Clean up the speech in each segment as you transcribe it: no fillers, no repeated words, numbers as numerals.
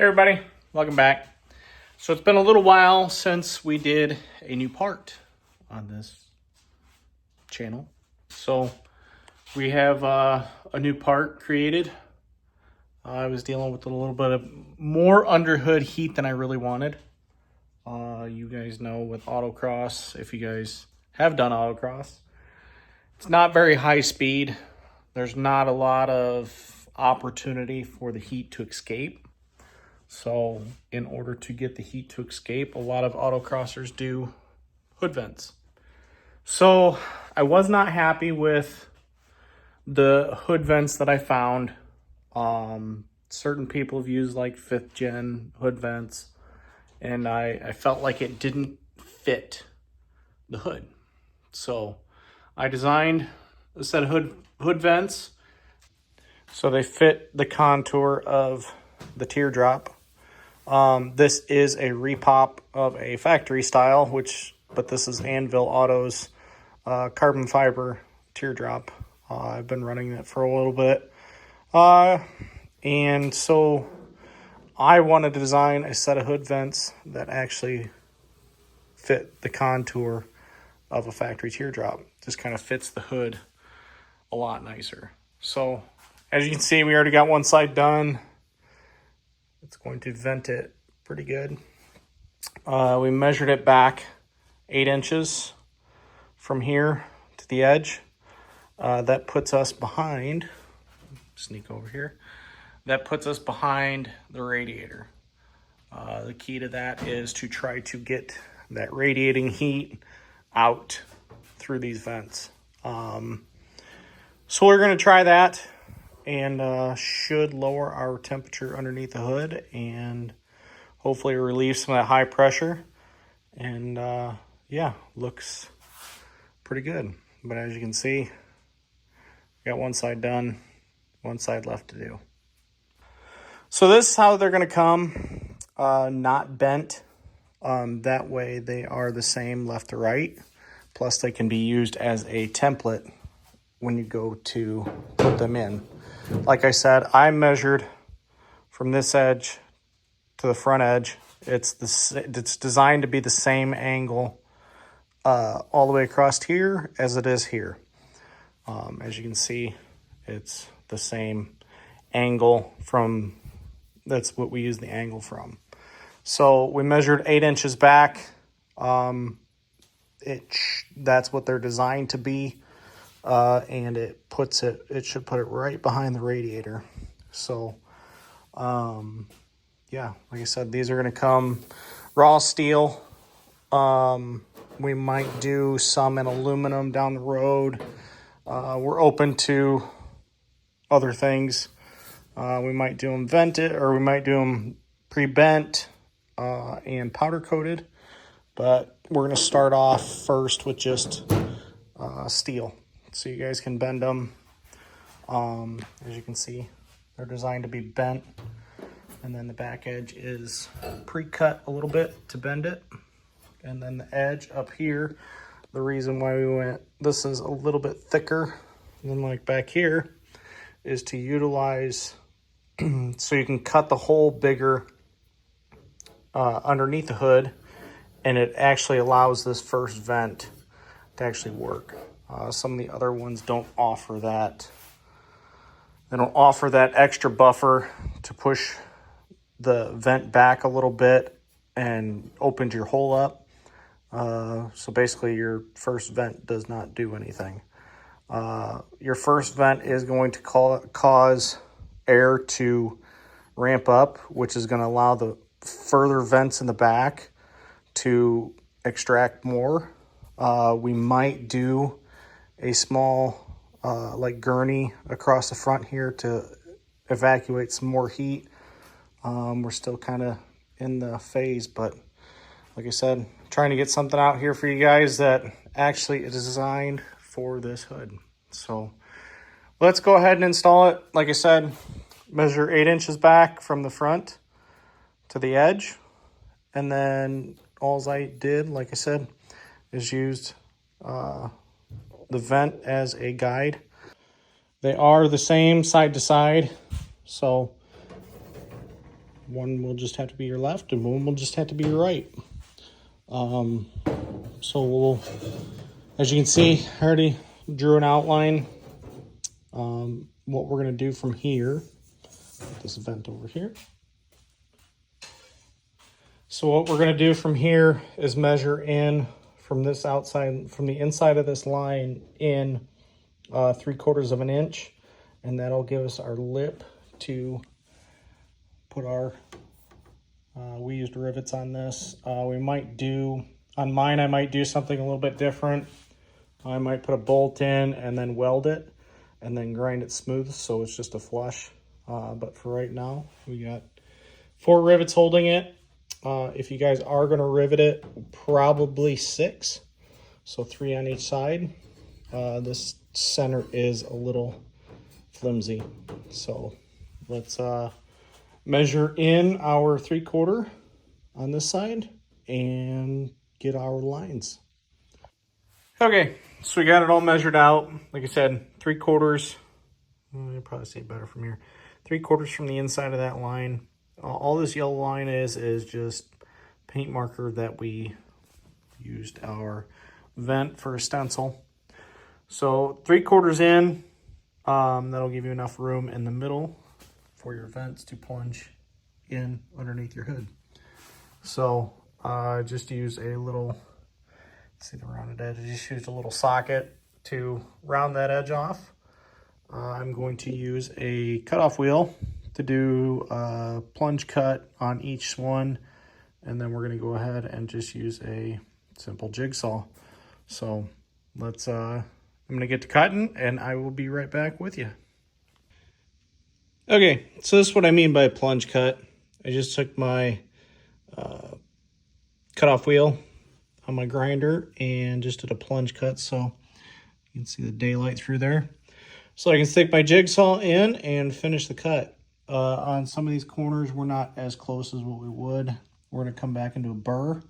Hey everybody, welcome back. So it's been a little while since we did a new part on this channel. So we have a new part created. I was dealing with a little bit of more underhood heat than I really wanted. You guys know with autocross, if you guys have done autocross, it's not very high speed. There's not a lot of opportunity for the heat to escape. So in order to get the heat to escape, a lot of autocrossers do hood vents. So I was not happy with the hood vents that I found. Certain people have used like 5th gen hood vents, and I felt like it didn't fit the hood. So I designed a set of hood vents so they fit the contour of the teardrop. This is a repop of a factory style, but this is Anvil Auto's carbon fiber teardrop. I've been running it for a little bit. And so I wanted to design a set of hood vents that actually fit the contour of a factory teardrop. Just kind of fits the hood a lot nicer. So as you can see, we already got one side done. It's going to vent it pretty good. We measured it back 8 inches from here to the edge. That puts us behind, sneak over here, that puts us behind the radiator. The key to that is to try to get that radiating heat out through these vents. So we're going to try that. And should lower our temperature underneath the hood and hopefully relieve some of that high pressure. And yeah, looks pretty good. But as you can see, got one side done, one side left to do. So this is how they're going to come, not bent. That way they are the same left to right. Plus they can be used as a template when you go to put them in. Like I said, I measured from this edge to the front edge. It's designed to be the same angle all the way across here as it is here. As you can see, it's the same angle from, that's what we use the angle from. So we measured 8 inches back. That's what they're designed to be. And it should put it right behind the radiator. So, yeah, like I said, these are going to come raw steel. We might do some in aluminum down the road. We're open to other things. We might do them vented, or we might do them pre-bent and powder coated. But we're going to start off first with just steel, so you guys can bend them. As you can see, they're designed to be bent, and then the back edge is pre-cut a little bit to bend it. And then the edge up here, the reason why this is a little bit thicker than like back here, is to utilize so you can cut the hole bigger underneath the hood, and it actually allows this first vent to actually work. Some of the other ones don't offer that. They don't offer that extra buffer to push the vent back a little bit and opens your hole up. So basically your first vent does not do anything. Your first vent is going to cause air to ramp up, which is going to allow the further vents in the back to extract more. We might do a small like gurney across the front here to evacuate some more heat. We're still kind of in the phase, but like I said, trying to get something out here for you guys that actually is designed for this hood. So let's go ahead and install it. Like I said, measure 8 inches back from the front to the edge, and then all I did, like I said, is used the vent as a guide. They are the same side to side, so One will just have to be your left and one will just have to be your right. So we'll, as you can see, I already drew an outline. What we're going to do from here, put this vent over here. So what we're going to do from here is measure in from this outside, from the inside of this line in 3/4 of an inch, and that'll give us our lip to put our, we used rivets on this. We might do, on mine I might do something a little bit different. I might put a bolt in and then weld it and then grind it smooth so it's just a flush. But for right now, we got 4 rivets holding it. If you guys are going to rivet it, probably 6. So 3 on each side. This center is a little flimsy. So let's measure in our 3/4 on this side and get our lines. Okay, so we got it all measured out. Like I said, 3/4. You'll probably see it better from here. 3/4 from the inside of that line. All this yellow line is just paint marker that we used our vent for a stencil. So 3/4 in, that'll give you enough room in the middle for your vents to plunge in underneath your hood. So just use a little, see the rounded edge, just use a little socket to round that edge off. I'm going to use a cutoff wheel to do a plunge cut on each one, and then we're going to go ahead and just use a simple jigsaw. So let's I'm going to get to cutting and I will be right back with you. Okay, so this is what I mean by a plunge cut. I just took my cutoff wheel on my grinder and just did a plunge cut so you can see the daylight through there. So I can stick my jigsaw in and finish the cut. On some of these corners, we're not as close as what we would. We're going to come back into a burr.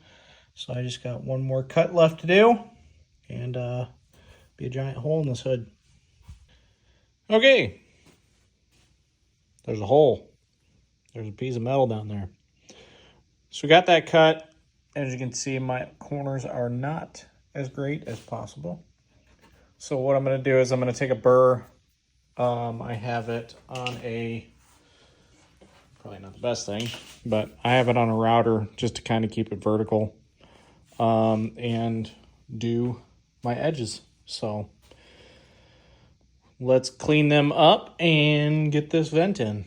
So I just got one more cut left to do and be a giant hole in this hood. Okay. There's a hole. There's a piece of metal down there. So we got that cut. As you can see, my corners are not as great as possible. So what I'm going to do is I'm going to take a burr. I have it on a, probably not the best thing, but I have it on a router just to kind of keep it vertical and do my edges. So let's clean them up and get this vent in.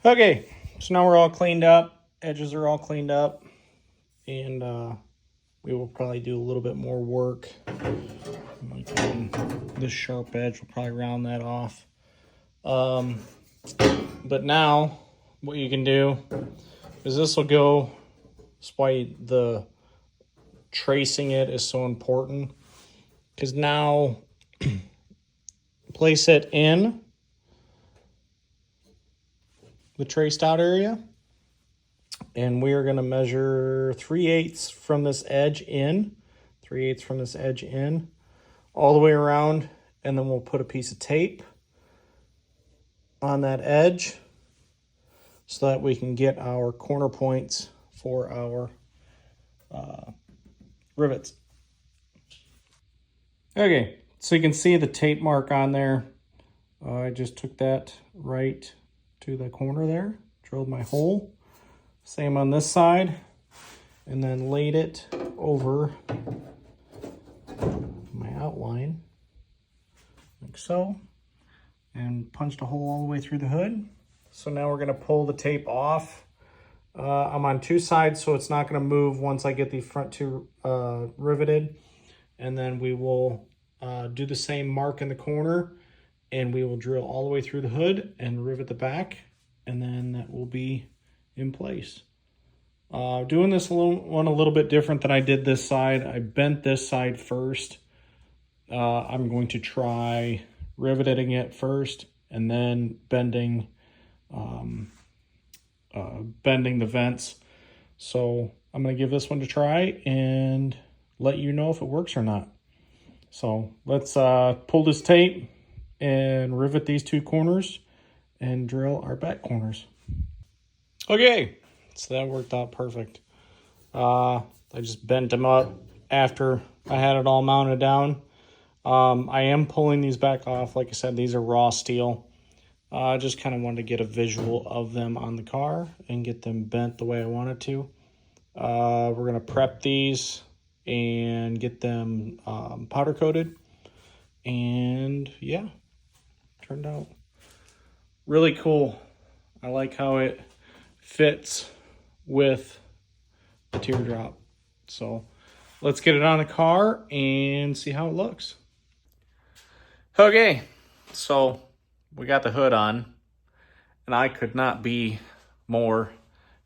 Okay, so now we're all cleaned up. Edges are all cleaned up. And we will probably do a little bit more work. Like this sharp edge, we'll probably round that off. But now what you can do is this will go, that's why the tracing it is so important, because now place it in the traced out area, and we are going to measure 3/8 from this edge in, 3/8 from this edge in, all the way around, and then we'll put a piece of tape on that edge so that we can get our corner points for our rivets. Okay, so you can see the tape mark on there. I just took that right to the corner there, drilled my hole. Same on this side, and then laid it over my outline, like so, and punched a hole all the way through the hood. So now we're going to pull the tape off. I'm on 2 sides, so it's not going to move once I get the front 2 riveted. And then we will do the same mark in the corner, and we will drill all the way through the hood and rivet the back, and then that will be in place. Doing this one a little bit different than I did this side. I bent this side first. I'm going to try riveting it first and then bending the vents. So I'm going to give this one a try and let you know if it works or not. So let's pull this tape and rivet these 2 corners and drill our back corners. Okay, so that worked out perfect. I just bent them up after I had it all mounted down. I am pulling these back off. Like I said, these are raw steel. I just kind of wanted to get a visual of them on the car and get them bent the way I wanted to. We're going to prep these and get them powder coated. And yeah, turned out really cool. I like how it fits with the teardrop. So let's get it on the car and see how it looks. Okay, so we got the hood on, and I could not be more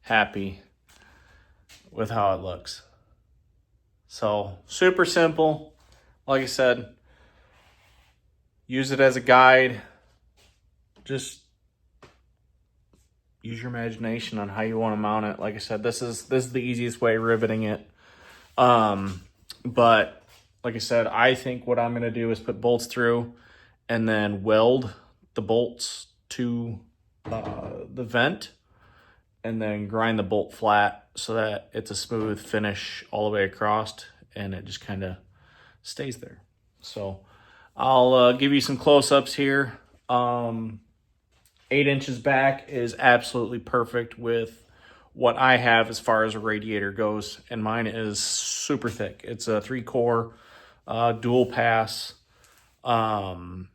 happy with how it looks. So super simple. Like I said, use it as a guide. Just use your imagination on how you want to mount it. Like I said, this is the easiest way riveting it. But like I said, I think what I'm going to do is put bolts through and then weld the bolts to the vent and then grind the bolt flat so that it's a smooth finish all the way across and it just kind of stays there. So I'll give you some close-ups here. 8 inches back is absolutely perfect with what I have as far as a radiator goes, and mine is super thick. It's a 3-core dual pass, and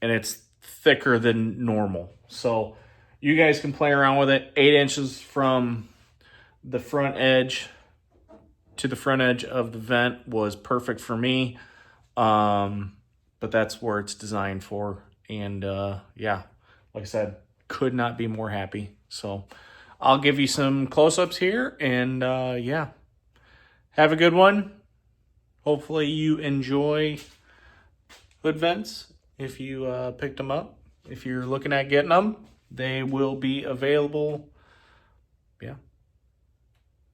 it's thicker than normal. So you guys can play around with it. 8 inches from the front edge to the front edge of the vent was perfect for me, but that's where it's designed for. And yeah, like I said, could not be more happy. So I'll give you some close-ups here, and yeah, have a good one. Hopefully you enjoy hood vents if you picked them up. If you're looking at getting them, they will be available. Yeah,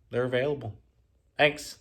they're available. Thanks.